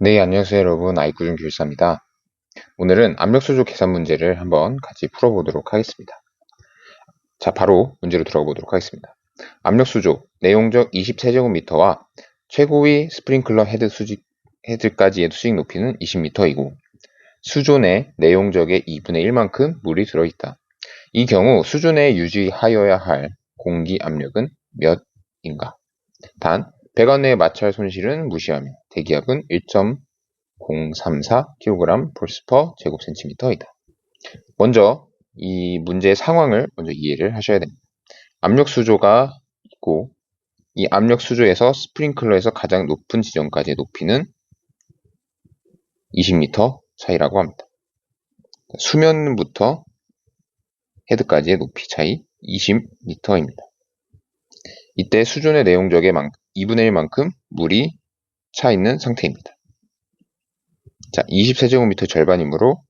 네, 안녕하세요 여러분. 아이쿠준 교육사입니다. 오늘은 압력수조 계산 문제를 한번 같이 풀어보도록 하겠습니다. 자, 바로 문제로 들어가 보도록 하겠습니다. 압력수조, 내용적 20세제곱미터와 최고위 스프링클러 헤드까지의 수직 높이는 20m이고 수조 내 내용적의 2분의 1만큼 물이 들어있다. 이 경우 수조 내에 유지하여야 할 공기 압력은 몇인가? 단, 배관 내의 마찰 손실은 무시하며 대기압은 0.034kg per 제곱센티미터이다. 먼저 이 문제의 상황을 먼저 이해를 하셔야 됩니다. 압력 수조가 있고 이 압력 수조에서 스프링클러에서 가장 높은 지점까지의 높이는 20m 차이라고 합니다. 수면부터 헤드까지의 높이 차이 20m입니다. 이때 수조 내 내용적의 2분의 1만큼 물이 차 있는 상태입니다. 자, 20세제곱미터 절반이므로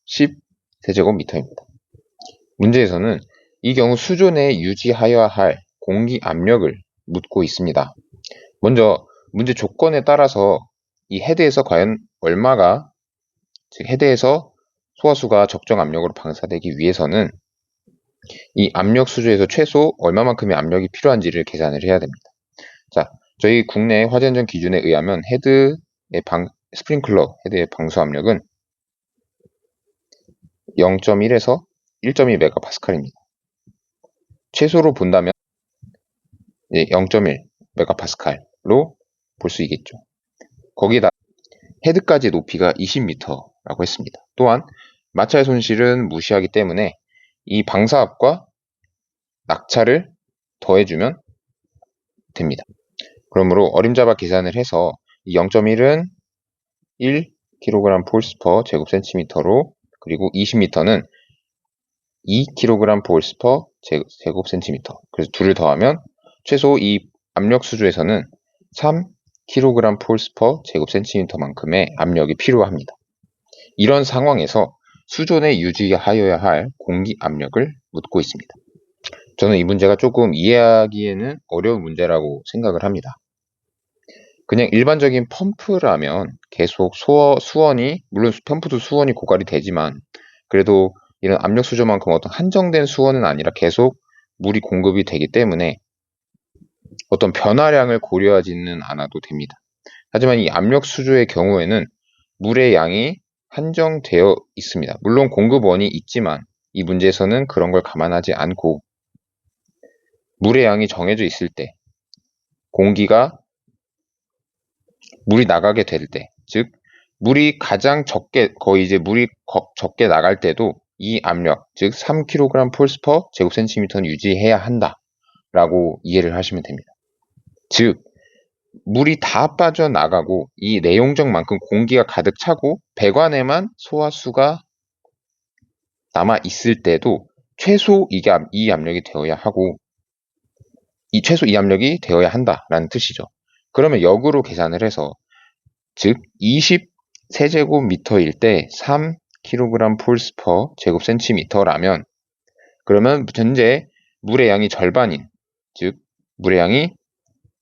10세제곱미터입니다. 문제에서는 이 경우 수조 내에 유지하여야 할 공기 압력을 묻고 있습니다. 먼저 문제 조건에 따라서 이 헤드에서 과연 얼마가, 즉 헤드에서 소화수가 적정 압력으로 방사되기 위해서는 이 압력 수조에서 최소 얼마만큼의 압력이 필요한지를 계산을 해야 됩니다. 자, 저희 국내 화재안전 기준에 의하면 스프링클러 헤드의 방수 압력은 0.1에서 1.2메가파스칼입니다. 최소로 본다면 0.1메가파스칼로 볼 수 있겠죠. 거기다 헤드까지 높이가 20m라고 했습니다. 또한 마찰 손실은 무시하기 때문에 이 방사압과 낙차를 더해주면 됩니다. 그러므로 어림잡아 계산을 해서 0.1은 1kg 폴스 퍼 제곱센티미터로, 그리고 20m는 2kg 폴스 퍼 제곱센티미터. 그래서 둘을 더하면 최소 이 압력 수조에서는 3kg 폴스 퍼 제곱센티미터만큼의 압력이 필요합니다. 이런 상황에서 수조 내 유지하여야 할 공기 압력을 묻고 있습니다. 저는 이 문제가 조금 이해하기에는 어려운 문제라고 생각을 합니다. 그냥 일반적인 펌프라면 계속 수원이, 물론 펌프도 수원이 고갈이 되지만 그래도 이런 압력 수조만큼 어떤 한정된 수원은 아니라 계속 물이 공급이 되기 때문에 어떤 변화량을 고려하지는 않아도 됩니다. 하지만 이 압력 수조의 경우에는 물의 양이 한정되어 있습니다. 물론 공급원이 있지만 이 문제에서는 그런 걸 감안하지 않고 물의 양이 정해져 있을 때, 물이 나가게 될 때, 즉 물이 가장 적게, 거의 이제 물이 적게 나갈 때도 이 압력, 즉 3kg 폴스 퍼 제곱센티미터는 유지해야 한다라고 이해를 하시면 됩니다. 즉 물이 다 빠져나가고 이 내용적만큼 공기가 가득 차고 배관에만 소화수가 남아 있을 때도 최소 이 압력이 되어야 하고, 최소 이 압력이 되어야 한다라는 뜻이죠. 그러면 역으로 계산을 해서, 즉 20세제곱미터일 때 3kg 폴스 퍼 제곱센티미터라면, 그러면 현재 물의 양이 절반인, 즉 물의 양이,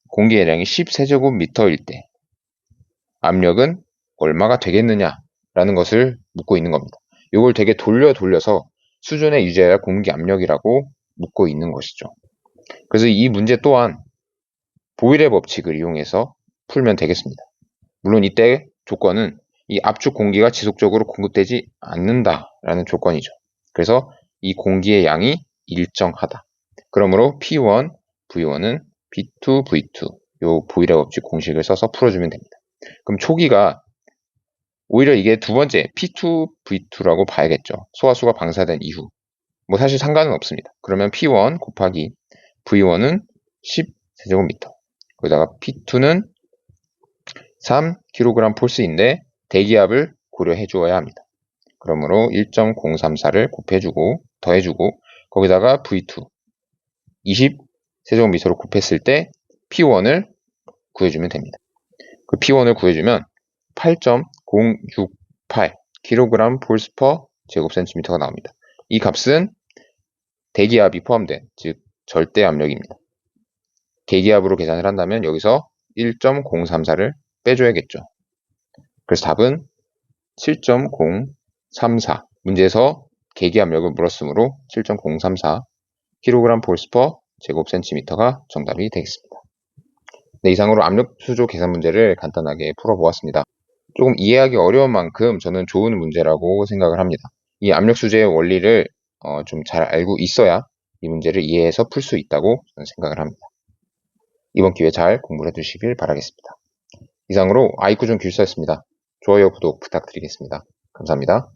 공기의 양이 10세제곱미터일 때 압력은 얼마가 되겠느냐라는 것을 묻고 있는 겁니다. 이걸 되게 돌려서 수조 내 유지해야 할 공기 압력이라고 묻고 있는 것이죠. 그래서 이 문제 또한 보일의 법칙을 이용해서 풀면 되겠습니다. 물론 이때 조건은 이 압축 공기가 지속적으로 공급되지 않는다라는 조건이죠. 그래서 이 공기의 양이 일정하다. 그러므로 P1, V1은 B2, V2, 요 보일의 법칙 공식을 써서 풀어주면 됩니다. 그럼 초기가 오히려 이게 두 번째 P2, V2라고 봐야겠죠. 소화수가 방사된 이후. 뭐 사실 상관은 없습니다. 그러면 P1 곱하기 V1은 10세제곱미터. 거기다가 P2는 3kg 폴스인데 대기압을 고려해 주어야 합니다. 그러므로 1.034를 곱해주고 더해주고 거기다가 V2 20세제곱미터로 곱했을 때 P1을 구해주면 됩니다. 그 P1을 구해주면 8.068kg 폴스 퍼 제곱센티미터가 나옵니다. 이 값은 대기압이 포함된, 즉 절대 압력입니다. 대기압으로 계산을 한다면 여기서 1.034를 빼줘야겠죠. 그래서 답은 7.034. 문제에서 계기압력을 물었으므로 7.034 kg 폴스퍼 제곱센티미터가 정답이 되겠습니다. 네, 이상으로 압력 수조 계산 문제를 간단하게 풀어보았습니다. 조금 이해하기 어려운 만큼 저는 좋은 문제라고 생각을 합니다. 이 압력 수제의 원리를 좀 잘 알고 있어야 이 문제를 이해해서 풀 수 있다고 저는 생각을 합니다. 이번 기회에 잘 공부를 해두시길 바라겠습니다. 이상으로 아이쿠 좀 길서였습니다. 좋아요, 구독 부탁드리겠습니다. 감사합니다.